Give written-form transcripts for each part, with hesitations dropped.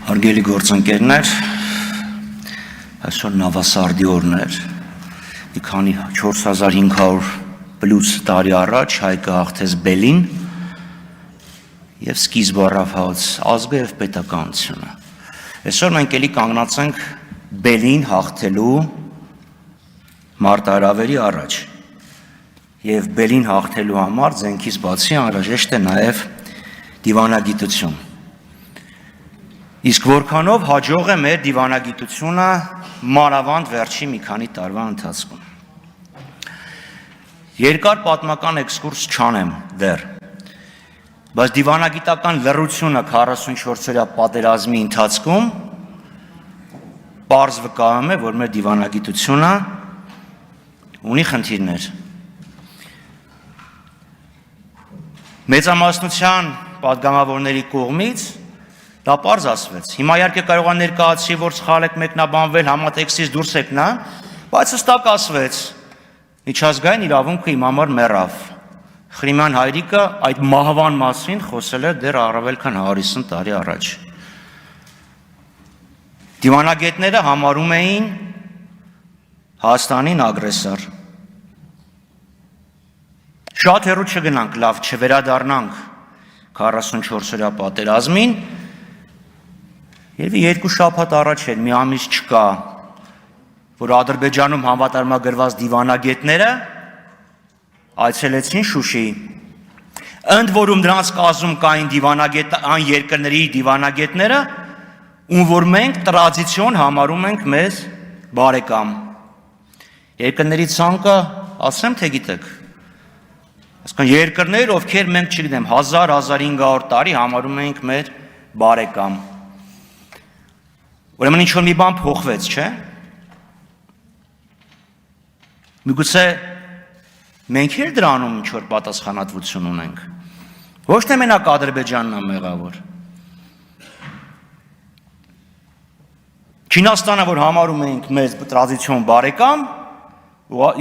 Հարգելի գործընկերներ, այսօր Նավասարդի օրն էր, մի քանի 4500 պլյուս տարի առաջ Հայկը հաղթեց Բելին և սկիզբ առավ հաց ազգը և պետականությունը։ Այսօր մենք էլի կանգնած ենք Բելին հաղթելու մարտահրավերի առաջ և Բելին հաղթելու համար զենքից բացի անհրաժեշտ է նաև դիվանագիտություն։ Իսկ որքանով հաջող է մեր դիվանագիտությունը մանավանդ վերջի մի քանի տարվա ընթացքում։ Երկար պատմական էքսկուրս չանեմ դեռ, բայց դիվանագիտական լռությունը 44-օրյա պատերազմի ընթացքում պարզ վկայում է, որ մեր դիվանագիտությունը ունի խնդիրներ։ Մեծամասնության պատգամավորների կողմից դա պարզ ասվեց։ Հիմա իհարկե կարող է ներկայացի, որ սխալ եք մեկնաբանվել, համատեքստից դուրս եք նա, բայց հստակ ասվեց, միջազգային իրավունքը իմ համար մեռավ։ Խրիմյան հայրիկը այդ մահվան մասին խոսել է դեռ առավել քան 150 տարի առաջ։ Դիվանագետները համարում էին Հայաստանին ագրեսոր։ Շատ հեռու չգնանք, լավ չվերադառնանք 44-օրյա պատերազմին, Երևի երկու շաբաթ առաջ էր, մի ամիս չկա, որ Ադրբեջանում համատարմագրված դիվանագետները այցելեցին Շուշի, ընդ որում դրանց կազմում կային այն երկրների դիվանագետները, ում որ մենք տրադիցիոն համարում ենք մեզ բարեկամ։ Երկրների ցանկը, ասեմ թե գիտեք, այսինքն երկրներ, ովքեր մենք չգիտեմ 1000-1500 տարի համարում ենք մեր բարեկամ։ Ուրեմն ինչ-որ մի բան փոխվեց, չէ՞։ Միգուցե մենք էլ դրանում ինչ-որ պատասխանատվություն ունենք։ Ոչ թե մենակ Ադրբեջանն է մեղավոր։ Չինաստանը, որ համարում ենք մեզ տրադիցիոն բարեկամ,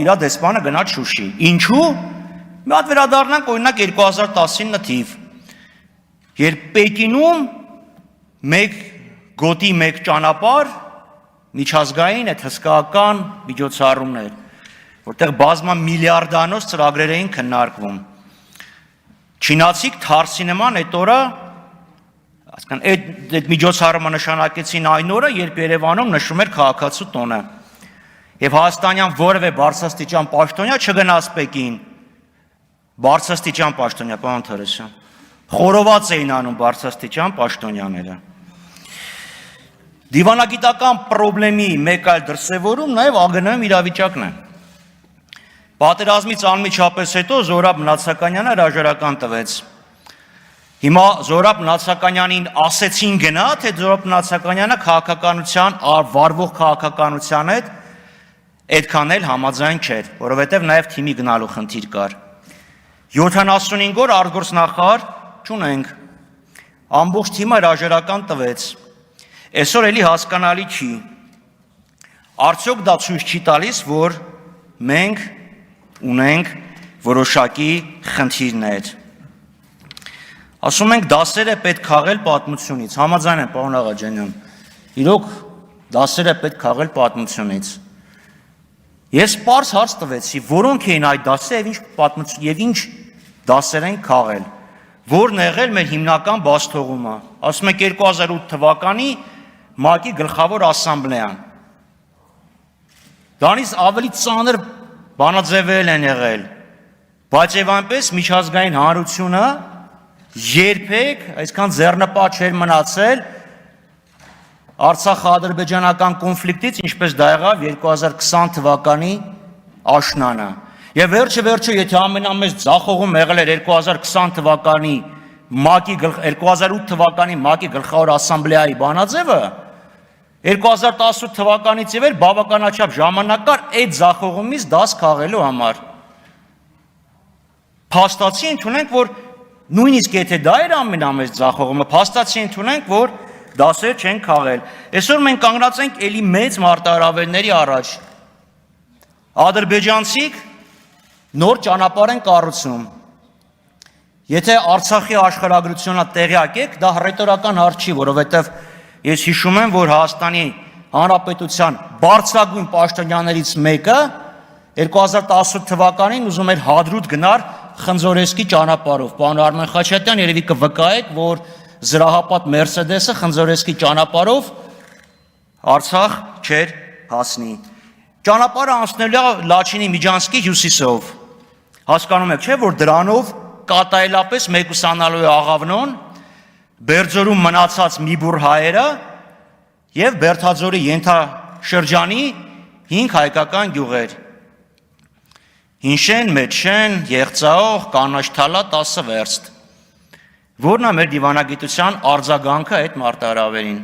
իր դեսպանը գնաց Շուշի։ Ինչու՞։ Մի հատ վերադառնանք օրինակ 2019 թիվ, երբ Պեկինում գոտի մեկ ճանապարհ միջազգային այդ հսկայական միջոցառումներ, որտեղ բազմամիլիարդանոց ծրագրեր էին քննարկվում։ Չինացիք թարսի նման այդ օրը, այսինքն այդ միջոցառումը նշանակեցին այն օրը, երբ Երևանում նշում էր քաղաքացու տոնը։ Եվ հայաստանյան որևէ բարձրաստիճան պաշտոնյա չգնաց Պեկին։ Բարձրաստիճան պաշտոնյա, պարոն Թորոսյան, խորոված էին անում բարձրաստիճան պաշտոնյաները։ Դիվանագիտական պրոբլեմի մեկ այլ դրսևորում նաև ԱԳՆ-ում իրավիճակն է։ Պատերազմից անմիջապես հետո Զորաբ Նացականյանը հրաժարական տվեց։ Հիմա Զորաբ Նացականյանին ասեցին գնա, թե Զորաբ Նացականյանը քաղաքականության, վարվող քաղաքականության հետ այդքան էլ համաձայն չէր, որովհետև նաև թիմի գնալու խնդիր կար։ 75 օր արտգործնախարար չունենք։ Ամբողջ թիմը հրաժարական տվեց։ Այսօր էլի հասկանալի չի։ Արդյոք դա ցույց չի տալիս, որ մենք ունենք որոշակի խնդիրներ։ Ասում ենք դասերը պետք քաղել պատմությունից։ Համաձայն եմ, պարոն Աղաջանյան։ Իրոք դասերը պետք քաղել պատմությունից։ Ես պարզ հարց տվեցի, որոնք էին այդ դասերը եւ ինչ դասեր են քաղել։ Որն եղել մեր հիմնական բացթողումը։ Ասում եք 2008 թվականի ՄԱԿ-ի գլխավոր ասամբլեան։ Դրանից ավելի ծանր բանաձևեր են եղել, բայց եւ այնպես միջազգային հանրությունը երբեք այսքան ձեռնպատ չէր մնացել Արցախ-ադրբեջանական կոնֆլիկտից, ինչպես դա եղավ 2020 թվականի աշնանը։ Եվ վերջը, եթե ամենամեծ ձախողում եղել էր 2020 թվականի 2008 թվականի ՄԱԿ-ի գլխավոր ասամբլեայի բանաձևը, 2018 թվականից ի վեր բավականաչափ ժամանակ կար այդ ձախողումից դաս քաղելու համար։ Փաստացի ընդունենք, որ նույնիսկ եթե դա էր ամենամեծ ձախողումը, փաստացի ընդունենք, որ դասեր չեն քաղել։ Այսօր մենք կանգնած ենք էլի մեծ մարտահրավերների առաջ։ Ադրբեջանցիք նոր ճանապարհ են կառուցում։ Եթե Արցախի աշխարհագրությունը տեղյակ եք, դա ռետորական հարց չի, որովհետև Ես հիշում եմ, որ Հայաստանի Հանրապետության բարձրագույն պաշտոնյաներից մեկը 2018 թվականին ուզում էր Հադրութ գնար Խնձորեսկի ճանապարհով։ Պարոն Արմեն Խաչատյան, երևի կվկայեք, որ զրահապատ Մերսեդեսը Խնձորեսկի ճանապարհով Արցախ չէր հասնի։ Ճանապարհը անցնելու է Լաչինի Միջանցքի հյուսիսով։ Հասկանում եք, չէ՞, որ դրանով կատարելապես մեկուսանալու է Աղավնոն, Բերձորում մնացած մի բուռ հայերը եւ Բերթաձորի ենթաշրջանի 5 հայկական գյուղեր։ Հինշեն, Մեջշեն, Եղծաող, Կանաչթալա 10 վերստ։ Որն է մեր դիվանագիտության արձագանքը այդ մարտահրավերին։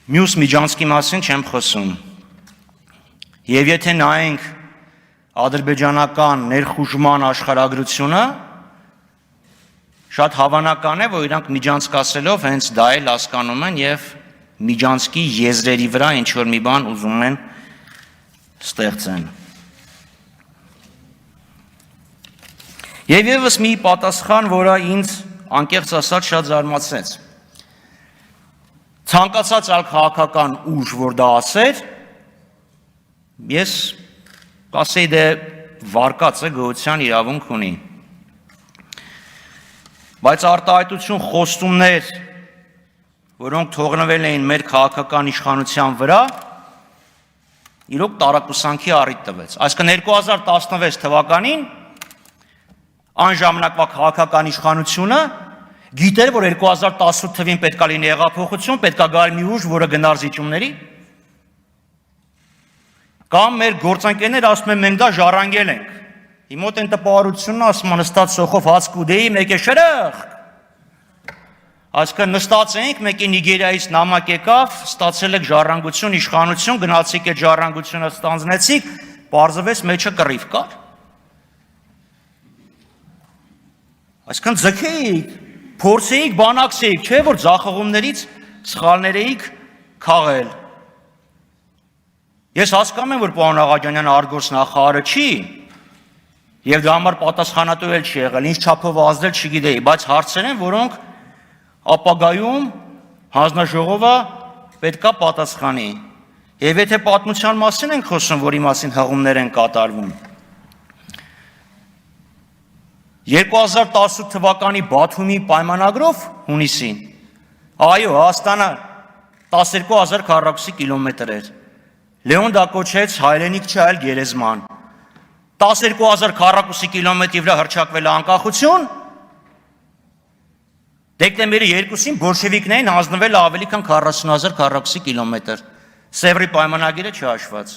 Մյուս Միջանցքի մասին չեմ խոսում։ Եվ եթե նայենք ադրբեջանական ներխուժման աշխարհագրությունը, շատ հավանական է, որ իրանք Միջանցք ասելով հենց դա էլ հասկանում են եւ Միջանցքի եզրերի վրա ինչ որ մի բան ուզում են ստեղծեն։ Եվ եւս մի պատասխան, որը ինձ անկեղծ ասած շատ զարմացրեց։ Ցանկացած այլ քաղաքական ուժ, որ դա ասեր, ես կասեի դե վարկած է, գոյության իրավունք ունի։ Բայց արտահայտություն խոստումներ, որոնք թողնվել էին մեր քաղաքական իշխանության վրա, իրոք տարակուսանքի առիթ տվեց։ Այսինքն 2016 թվականին այն ժամանակվա քաղաքական իշխանությունը գիտեր, որ 2018 թվին պետք է լինի հեղափոխություն, պետք է գալ մի ուժ, որը գնար զիջումների։ Կամ մեր գործընկերներ ասում են մենք դա ժառանգել ենք։ Իմ մոտ են տպավորությունն ասում են նստած սոխով հաց կուդեի, մեկ է շրախ։ Այսինքն նստած ենք, մեկի Նիգերիայից նամակ եկավ, ստացել եք ժառանգություն, իշխանություն, գնացիք այդ ժառանգությունը ստանձնեցիք, պարզվեց մեջը կռիվ կար։ Այսինքն ձգեիք, փորձեիք, բանակցեիք, չէ՞ որ ձախողումներից սխալներ էիք քաղել։ Ես հասկանում եմ, որ պարոն Աղաջանյանը արգործ նախարարը չի, եւ դա համար պատասխանատու էլ չի եղել, ինչ չափով ազդել չգիտեի, բայց հարցեր են, որոնք ապագայում հանձնաժողովը պետքա պատասխանի։ Եվ եթե պատմության մասին ենք խոսում, որի մասին հղումներ են կատարվում, 2018 թվականի Բաթումի պայմանագրով հունիսին, այո, Հայաստանը 12000 քառակուսի կիլոմետր էր։ Լեոն դա կոչեց հայրենիք չէ, այլ գերեզման։ 12000 քառակուսի կիլոմետրի վրա հռչակվել է անկախություն, դեկտեմբերի 2-ին բոլշևիկներին հանձնվել ավելի քան 40000 քառակուսի կիլոմետր, Սևրի պայմանագիրը չհաշված։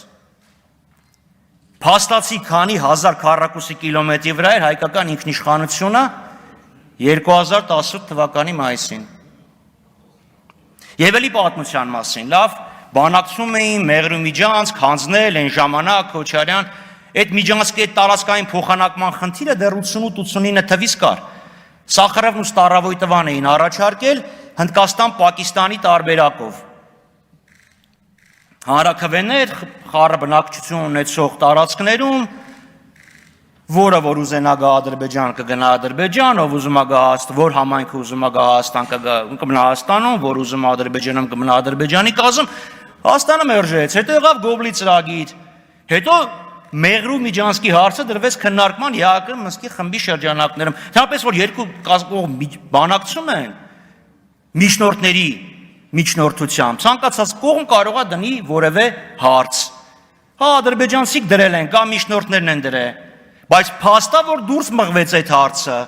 Փաստացի քանի հազար քառակուսի կիլոմետրի վրա էր հայկական ինքնիշխանությունը 2018 թվականի մայիսին։ Եվ էլի պատմության մասին, լավ, բանակցում էին Մեղրու Միջանցք, հանձնել այն ժամանակ Քոչարյան, այդ Միջանցքի այդ տարածքային փոխանակման խնդիրը դեռ 88-89 թվից կար։ Սախարովն ու Ստարավոյտովան էին առաջարկել Հնդկաստան-Պակիստանի տարբերակով։ Հանրաքվեներ, խառը բնակչություն ունեցող տարածքներում, որը որ ուզենա գա Ադրբեջան կգնա Ադրբեջան, ով ուզում է գա Հայաստան, որ համայնքը ուզում է գա Հայաստան կգնա Հայաստանում, որ ուզում է Ադրբեջանում կմնա Ադրբեջանի կազմ, Հայաստանը մերժեց, հետո եղավ Գոբլի ծրագիր, հետո Մեղրու Միջանցքի հարցը դրվեց քննարկման ԵԱԿ Մինսկի խմբի շրջանակներում։ Թեպետ որ երկու կողմ բանակցում են միջնորդների միջնորդությամբ, ցանկացած կողմ կարող է դնի որևէ հարց։ Հա, ադրբեջանցիք դրել են, կամ միջնորդներն են դրել, բայց փաստա որ դուրս մղվեց այդ հարցը։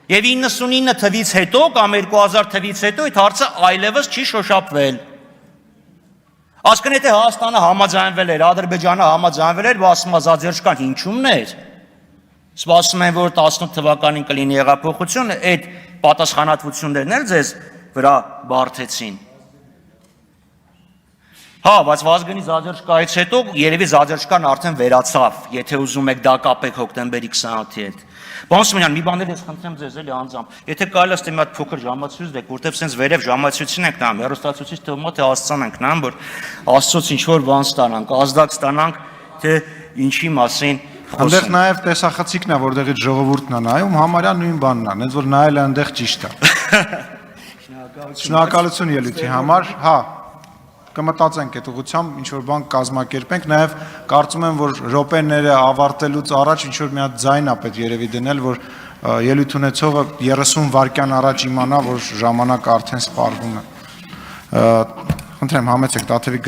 Եվ 99 թվից հետո կամ 2000 թվից հետո այդ հարցը այլևս չի շոշափվել։ Այսինքն եթե Հայաստանը համաձայնվել էր, Ադրբեջանը համաձայնվել էր, ասում է Զաձերշկան հինչումն էր։ Սպասում են, որ 18 թվականին կլինի հեղափոխություն, այդ պատասխանատվություններն էլ ձեզ վրա բարթեցին։ Հա, բայց Վազգենի Զաձերշկայից հետո երևի Զաձերշկան արդեն վերացավ, եթե ուզում եք դա կապեք հոկտեմբերի 28-ի հետ։ Պարոն Սիմոնյան, մի բան էլ ես խնդրեմ ձեզ էլի անձամբ։ Եթե կարելի է մի հատ փոքր ժամացույց դեք, որտեղ sense վերև ժամացույցին ենք նայում, հեռուստացույցից թվում է թե Աստծան ենք նայում, որ Աստծոց ինչ որ բան ստանանք, ազդակ ստանանք, թե ինչի մասին Այնտեղ նաև տեսախցիկն է, որտեղից ժողովուրդն է նայում, համարյա նույն բանն է, հենց որ նայել է այնտեղ ճիշտ է։ Շնորհակալություն ելույթի համար, հա, կմտածենք այդ ուղղությամբ, ինչ որ բան կազմակերպենք, նաև կարծում եմ, որ րոպեները ավարտելուց առաջ ինչ որ մի հատ ձայն է պետք երևի դնել, որ ելույթ ունեցողը 30 վայրկյան առաջ իմանա, որ ժամանակը արդեն սպառվում է։ Խնդրեմ, համեցեք Տաթևիկ